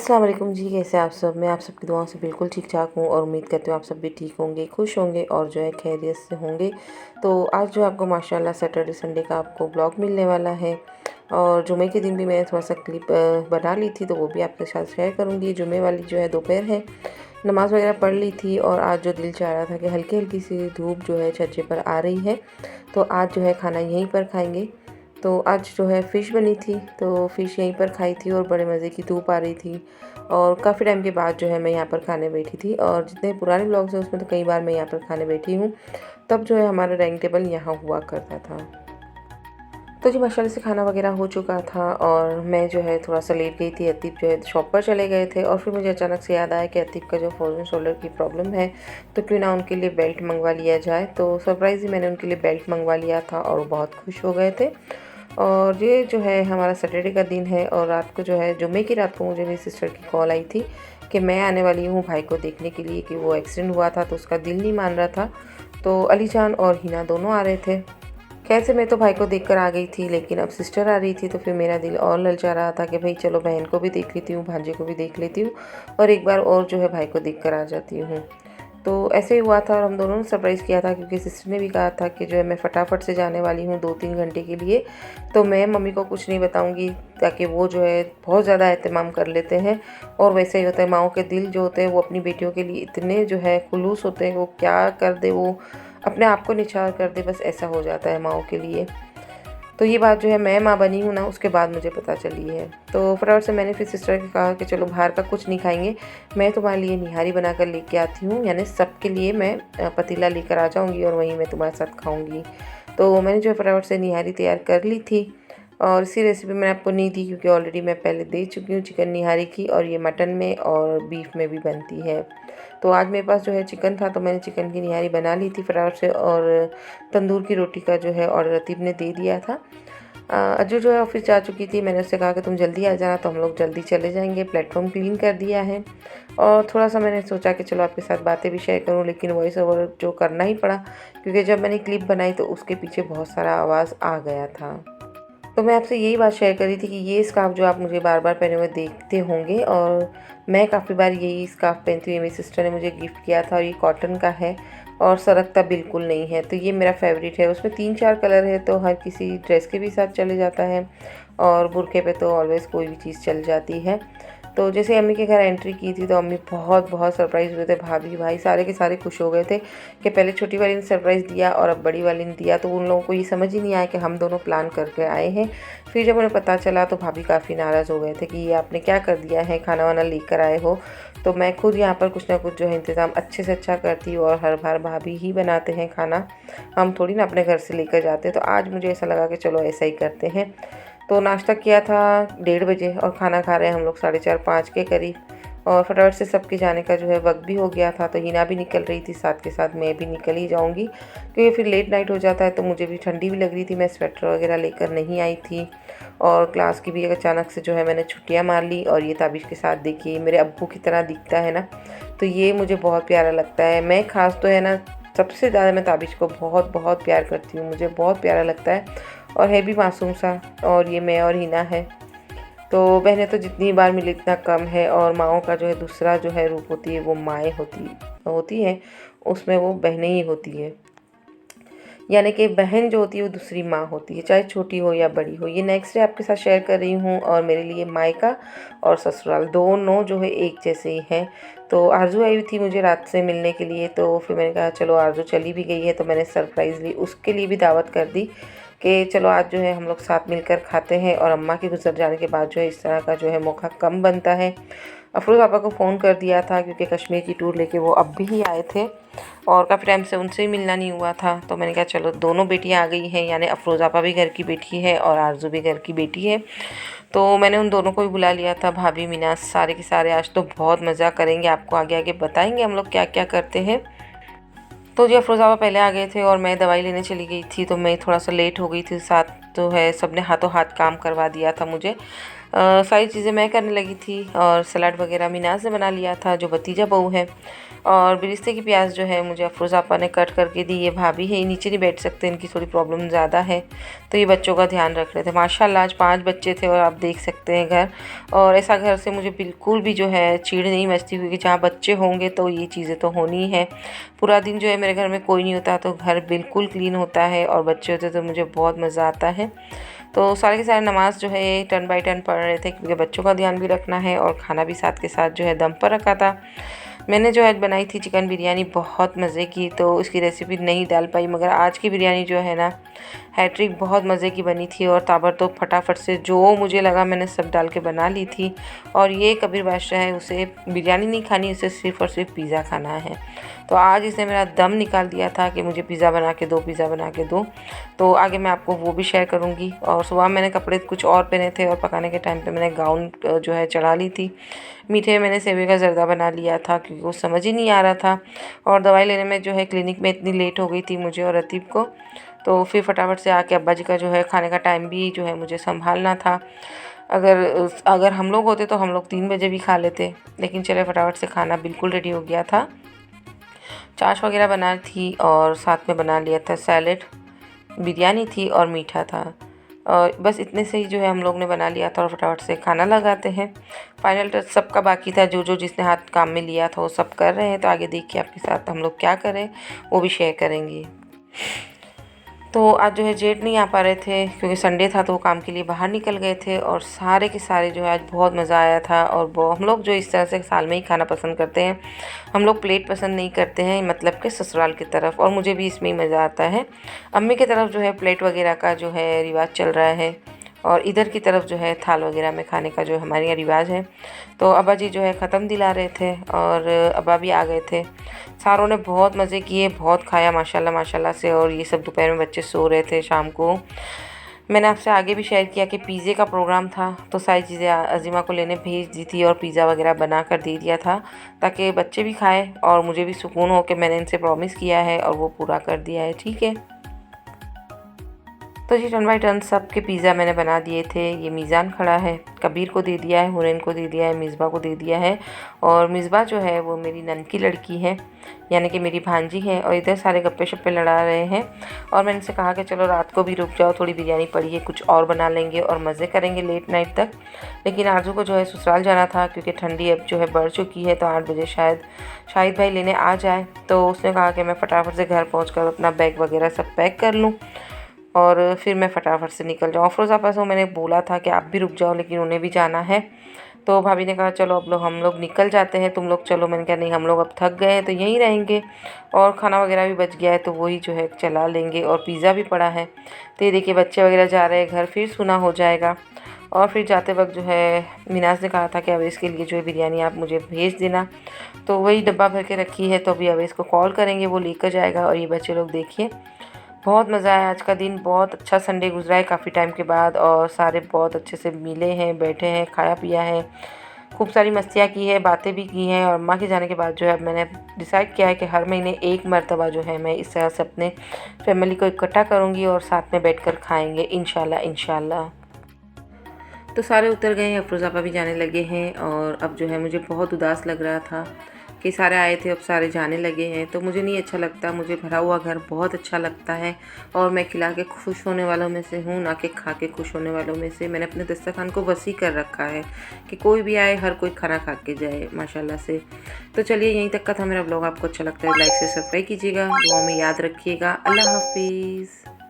अस्सलाम वालेकुम जी, कैसे आप सब। मैं आप सबकी दुआओं से बिल्कुल ठीक-ठाक हूँ और उम्मीद करती हूँ आप सब भी ठीक होंगे, खुश होंगे और जो है खैरियत से होंगे। तो आज जो आपको माशाल्लाह सैटरडे संडे का आपको ब्लॉग मिलने वाला है और जुमे के दिन भी मैंने थोड़ा-सा क्लिप बना ली थी, तो वो भी आपके साथ शेयर करूँगी। जुमे वाली जो है दोपहर है, नमाज़ वगैरह पढ़ ली थी और आज जो दिल चाह रहा था कि हल्की-हल्की सी धूप जो है छज्जे पर आ रही है, तो आज जो है खाना यहीं पर खाएँगे। तो आज जो है फ़िश बनी थी, तो फ़िश यहीं पर खाई थी और बड़े मज़े की धूप आ रही थी और काफ़ी टाइम के बाद जो है मैं यहाँ पर खाने बैठी थी। और जितने पुराने व्लॉग्स हैं उसमें तो कई बार मैं यहाँ पर खाने बैठी हूँ। तब जो है हमारा डाइनिंग टेबल यहाँ हुआ करता था। तो जी माशाल्लाह से खाना वगैरह हो चुका था और मैं जो है थोड़ा-सा लेट गई थी। अतीब जो है शॉप पर चले गए थे और फिर मुझे अचानक से याद आया कि अतीब का जो फ्रोज़न शोल्डर की प्रॉब्लम है, तो क्यों ना उनके लिए बेल्ट मँगवा लिया जाए। तो सरप्राइज़ ही मैंने उनके लिए बेल्ट मँगवा लिया था और वो बहुत खुश हो गए थे। और ये जो है हमारा सैटरडे का दिन है और रात को जो है जुम्मे की रात को मुझे मेरी सिस्टर की कॉल आई थी कि मैं आने वाली हूँ भाई को देखने के लिए, कि वो एक्सीडेंट हुआ था तो उसका दिल नहीं मान रहा था। तो अली जान और हिना दोनों आ रहे थे। खैर से मैं तो भाई को देखकर आ गई थी, लेकिन अब सिस्टर आ रही थी तो फिर मेरा दिल और ललचा रहा था कि भाई चलो बहन को भी देख लेती हूँ, भांजे को भी देख लेती हूँ और एक बार और जो है भाई को देख कर आ जाती हूँ। तो ऐसे ही हुआ था और हम दोनों ने सरप्राइज़ किया था, क्योंकि सिस्टर ने भी कहा था कि जो है मैं फटाफट से जाने वाली हूँ 2-3 घंटे के लिए, तो मैं मम्मी को कुछ नहीं बताऊँगी, ताकि वो जो है बहुत ज़्यादा एहतमाम कर लेते हैं। और वैसे ही होता है, माँओं के दिल जो होते हैं वो अपनी बेटियों के लिए इतने जो है खुलूस होते हैं, वो क्या कर दे, वो अपने आप को निछावर कर दे, बस ऐसा हो जाता है माँओं के लिए। तो ये बात जो है मैं माँ बनी हूँ ना, उसके बाद मुझे पता चली है। तो फटाफट से मैंने फिर सिस्टर को कहा कि चलो बाहर का कुछ नहीं खाएंगे, मैं तुम्हारे लिए निहारी बना कर लेके आती हूँ, यानी सबके लिए मैं पतीला लेकर आ जाऊँगी और वहीं मैं तुम्हारे साथ खाऊँगी। तो मैंने जो है फटाफट से निहारी तैयार कर ली थी और इसी रेसिपी मैंने आपको नहीं दी, क्योंकि ऑलरेडी मैं पहले दे चुकी हूँ चिकन निहारी की, और ये मटन में और बीफ में भी बनती है। तो आज मेरे पास जो है चिकन था, तो मैंने चिकन की निहारी बना ली थी फटाफट से, और तंदूर की रोटी का जो है ऑर्डर रतीब ने दे दिया था। अज्जू जो है ऑफिस जा चुकी थी, मैंने उससे कहा कि तुम जल्दी आ जाना, तो हम लोग जल्दी चले जाएंगे। प्लेटफॉर्म क्लीन कर दिया है और थोड़ा सा मैंने सोचा कि चलो आपके साथ बातें भी शेयर करूं, लेकिन वॉइस ओवर जो करना ही पड़ा, क्योंकि जब मैंने क्लिप बनाई तो उसके पीछे बहुत सारा आवाज़ आ गया था। तो मैं आपसे यही बात शेयर करी थी कि ये स्कार्फ़ जो आप मुझे बार-बार पहने हुए देखते होंगे, और मैं काफ़ी बार यही स्कार्फ़ पहनती हूँ। मेरी सिस्टर ने मुझे गिफ्ट किया था और ये कॉटन का है और सरकता बिल्कुल नहीं है। तो ये मेरा फ़ेवरेट है। उसमें 3-4 कलर है, तो हर किसी ड्रेस के भी साथ चले जाता है और बुर्के पे तो ऑलवेज़ कोई भी चीज़ चल जाती है। तो जैसे अम्मी के घर एंट्री की थी, तो अम्मी बहुत सरप्राइज़ हुए थे। भाभी भाई सारे के सारे खुश हो गए थे कि पहले छोटी वाली ने सरप्राइज़ दिया और अब बड़ी वाली ने दिया। तो उन लोगों को ये समझ ही नहीं आया कि हम दोनों प्लान करके आए हैं। फिर जब उन्हें पता चला तो भाभी काफ़ी नाराज़ हो गए थे कि ये आपने क्या कर दिया है, खाना वाना लेकर आए हो। तो मैं खुद यहाँ पर कुछ ना कुछ जो है इंतज़ाम अच्छे से अच्छा करती हूँ और हर बार भाभी ही बनाते हैं खाना, हम थोड़ी ना अपने घर से लेकर जाते हैं। तो आज मुझे ऐसा लगा कि चलो ऐसा ही करते हैं। तो नाश्ता किया था 1:30 बजे और खाना खा रहे हैं हम लोग 4:30-5 के करीब, और फटाफट से सबके जाने का जो है वक्त भी हो गया था। तो हिना भी निकल रही थी, साथ के साथ मैं भी निकल ही जाऊंगी, क्योंकि फिर लेट नाइट हो जाता है। तो मुझे भी ठंडी भी लग रही थी, मैं स्वेटर वगैरह लेकर नहीं आई थी और क्लास की भी अचानक से जो है मैंने छुट्टियां मार ली। और ये ताबिश के साथ देखिए मेरे अब्बू की तरह दिखता है ना, तो ये मुझे बहुत प्यारा लगता है। मैं ख़ास तो है ना, सबसे ज़्यादा मैं ताबिश को बहुत प्यार करती हूँ, मुझे बहुत प्यारा लगता है और है भी मासूम सा। और ये मैं और हिना है। तो बहनें तो जितनी बार मिले इतना कम है, और माँओं का जो है दूसरा जो है रूप होती है वो माएँ होती होती हैं, उसमें वो बहनें ही होती है। यानी कि बहन जो होती है वो दूसरी माँ होती है, चाहे छोटी हो या बड़ी हो। ये नेक्स्ट डे आपके साथ शेयर कर रही हूँ, और मेरे लिए मायका और ससुराल दोनों जो है एक जैसे ही हैं। तो आरज़ू आई हुई थी मुझे रात से मिलने के लिए, तो फिर मैंने कहा चलो आरज़ू चली भी गई है तो मैंने सरप्राइज़ली उसके लिए भी दावत कर दी कि चलो आज जो है हम लोग साथ मिलकर खाते हैं। और अम्मा के गुजर जाने के बाद जो है इस तरह का जो है मौका कम बनता है। अफरोज़ पापा को फ़ोन कर दिया था, क्योंकि कश्मीर की टूर लेके वो अब भी आए थे और काफ़ी टाइम से उनसे ही मिलना नहीं हुआ था। तो मैंने कहा चलो दोनों बेटियां आ गई हैं, यानी अफरोज़ आपा भी घर की बेटी है और आरज़ू भी घर की बेटी है। तो मैंने उन दोनों को भी बुला लिया था, भाभी मीना सारे के सारे। आज तो बहुत मज़ा करेंगे, आपको आगे आगे बताएंगे हम लोग क्या क्या करते हैं। तो जी अफरोज़ आपा पहले आ गए थे और मैं दवाई लेने चली गई थी, तो मैं थोड़ा सा लेट हो गई थी। साथ तो है सबने हाथों हाथ काम करवा दिया था मुझे। सारी चीज़ें मैं करने लगी थी और सलाद वगैरह मिनाज ने बना लिया था, जो भतीजा बहू है। और बिरिस्ते की प्याज जो है मुझे अफरोज़ आपा ने कट करके दी। ये भाभी है, नीचे नहीं बैठ सकते, इनकी थोड़ी प्रॉब्लम ज़्यादा है, तो ये बच्चों का ध्यान रख रहे थे। माशाल्लाह आज 5 बच्चे थे और आप देख सकते हैं घर। और ऐसा घर से मुझे बिल्कुल भी जो है चिढ़ नहीं मचती, क्योंकि जहाँ बच्चे होंगे तो ये चीज़ें तो होनी ही है। पूरा दिन जो है मेरे घर में कोई नहीं होता तो घर बिल्कुल क्लीन होता है, और बच्चे होते तो मुझे बहुत मज़ा आता है। तो सारे के सारे नमाज़ जो है टर्न बाय टर्न पढ़ रहे थे, क्योंकि बच्चों का ध्यान भी रखना है और खाना भी साथ के साथ जो है दम पर रखा था। मैंने जो आज बनाई थी चिकन बिरयानी, बहुत मज़े की, तो उसकी रेसिपी नहीं डाल पाई, मगर आज की बिरयानी जो है ना हैट्रिक बहुत मज़े की बनी थी। और ताबड़तोड़ फटाफट से जो मुझे लगा मैंने सब डाल के बना ली थी। और ये कबीर बादशाह है, उसे बिरयानी नहीं खानी, उसे सिर्फ़ और सिर्फ पिज़्ज़ा खाना है। तो आज इसने मेरा दम निकाल दिया था कि मुझे पिज़्ज़ा बना के दो, पिज़्ज़ा बना के दो। तो आगे मैं आपको वो भी शेयर करूँगी। और सुबह मैंने कपड़े कुछ और पहने थे और पकाने के टाइम पे मैंने गाउन जो है चढ़ा ली थी। मीठे में मैंने सेवे का ज़र्दा बना लिया था, क्योंकि वो समझ ही नहीं आ रहा था। और दवाई लेने में जो है क्लिनिक में इतनी लेट हो गई थी मुझे और रतीब को, तो फिर फटाफट से आके अब्बा जी का जो है खाने का टाइम भी जो है मुझे संभालना था। अगर अगर हम लोग होते तो हम लोग 3 बजे भी खा लेते, लेकिन चले फटाफट से खाना बिल्कुल रेडी हो गया था। चाश वगैरह बना थी और साथ में बना लिया था सैलेड, बिरयानी थी और मीठा था। और बस इतने से ही जो है हम लोग ने बना लिया था और फटाफट से खाना लगाते हैं। फाइनल टच सबका बाकी था, जो जो जिसने हाथ काम में लिया था वो सब कर रहे हैं। तो आगे देखिए आपके साथ हम लोग क्या करें वो भी शेयर करेंगे। तो आज जो है जेठ नहीं आ पा रहे थे, क्योंकि संडे था तो वो काम के लिए बाहर निकल गए थे। और सारे के सारे जो है आज बहुत मज़ा आया था। और हम लोग जो इस तरह से साल में ही खाना पसंद करते हैं, हम लोग प्लेट पसंद नहीं करते हैं, मतलब कि ससुराल की तरफ। और मुझे भी इसमें ही मज़ा आता है। अम्मी की तरफ जो है प्लेट वगैरह का जो है रिवाज चल रहा है, और इधर की तरफ जो है थाल वगैरह में खाने का जो हमारे यहाँ रिवाज है। तो अब्बा जी जो है ख़त्म दिला रहे थे और अब्बा भी आ गए थे। सारों ने बहुत मज़े किए, बहुत खाया माशाल्लाह माशाल्लाह से। और ये सब दोपहर में बच्चे सो रहे थे। शाम को मैंने आपसे आगे भी शेयर किया कि पिज़्ज़े का प्रोग्राम था, तो सारी चीज़ें अज़ीमा को लेने भेज दी थी और पिज़्ज़ा वगैरह बना कर दे दिया था, ताकि बच्चे भी खाएँ और मुझे भी सुकून हो कि मैंने इनसे प्रॉमिस किया है और वो पूरा कर दिया है। ठीक है, तो जी टर्न बाई टर्न सब के पिज़्ज़ा मैंने बना दिए थे। ये मीज़ान खड़ा है, कबीर को दे दिया है, हुरैन को दे दिया है, मिसबा को दे दिया है। और मिसबा जो है वो मेरी ननकी लड़की है, यानी कि मेरी भांजी है। और इधर सारे गप्पे शप्पे लड़ा रहे हैं। और मैंने उनसे कहा कि चलो रात को भी रुक जाओ, थोड़ी बिरयानी पड़ी है, कुछ और बना लेंगे और मज़े करेंगे लेट नाइट तक। लेकिन आरजू को जो है ससुराल जाना था, क्योंकि ठंडी अब जो है बढ़ चुकी है, तो 8 बजे शायद शाहिद भाई लेने आ जाए। तो उसने कहा कि मैं फटाफट से घर पहुँच कर अपना बैग वगैरह सब पैक कर लूँ और फिर मैं फटाफट से निकल जाऊँ। अफरोज़ आपस को मैंने बोला था कि आप भी रुक जाओ, लेकिन उन्हें भी जाना है। तो भाभी ने कहा चलो अब हम लोग निकल जाते हैं, तुम लोग चलो। मैंने कहा नहीं, हम लोग अब थक गए हैं तो यहीं रहेंगे, और खाना वगैरह भी बच गया है तो वही जो है चला लेंगे, और पिज़्ज़ा भी पड़ा है। तो ये देखिए बच्चे वगैरह जा रहे हैं, घर फिर सुना हो जाएगा। और फिर जाते वक्त जो है मिनाज ने कहा था कि अब इसके लिए जो है बिरयानी आप मुझे भेज देना, तो वही डब्बा भर के रखी है। तो अभी अब इसको कॉल करेंगे, वो लेकर जाएगा। और ये बच्चे लोग देखिए, बहुत मज़ा आया। आज का दिन बहुत अच्छा संडे गुजरा है काफ़ी टाइम के बाद, और सारे बहुत अच्छे से मिले हैं, बैठे हैं, खाया पिया है, खूब सारी मस्तियाँ की है, बातें भी की हैं। और अम्मा के जाने के बाद जो है अब मैंने डिसाइड किया है कि हर महीने एक मरतबा जो है मैं इस तरह से अपने फैमिली को इकट्ठा करूँगी और साथ में बैठ कर खाएँगे इंशाल्लाह इंशाल्लाह। तो सारे उतर गए हैं, अफरोज़ आपा भी जाने लगे हैं। और अब जो है मुझे बहुत उदास लग रहा था कि सारे आए थे, अब सारे जाने लगे हैं, तो मुझे नहीं अच्छा लगता। मुझे भरा हुआ घर बहुत अच्छा लगता है, और मैं खिला के खुश होने वालों में से हूँ, ना कि खा के खुश होने वालों में से। मैंने अपने दस्तरखान को वसी कर रखा है कि कोई भी आए, हर कोई खाना खा के जाए माशाल्लाह से। तो चलिए, यहीं तक का था मेरा ब्लॉग। आपको अच्छा लगता है लाइक से सब्सक्राइब कीजिएगा, दुआ में याद रखिएगा। अल्लाह हाफिज़।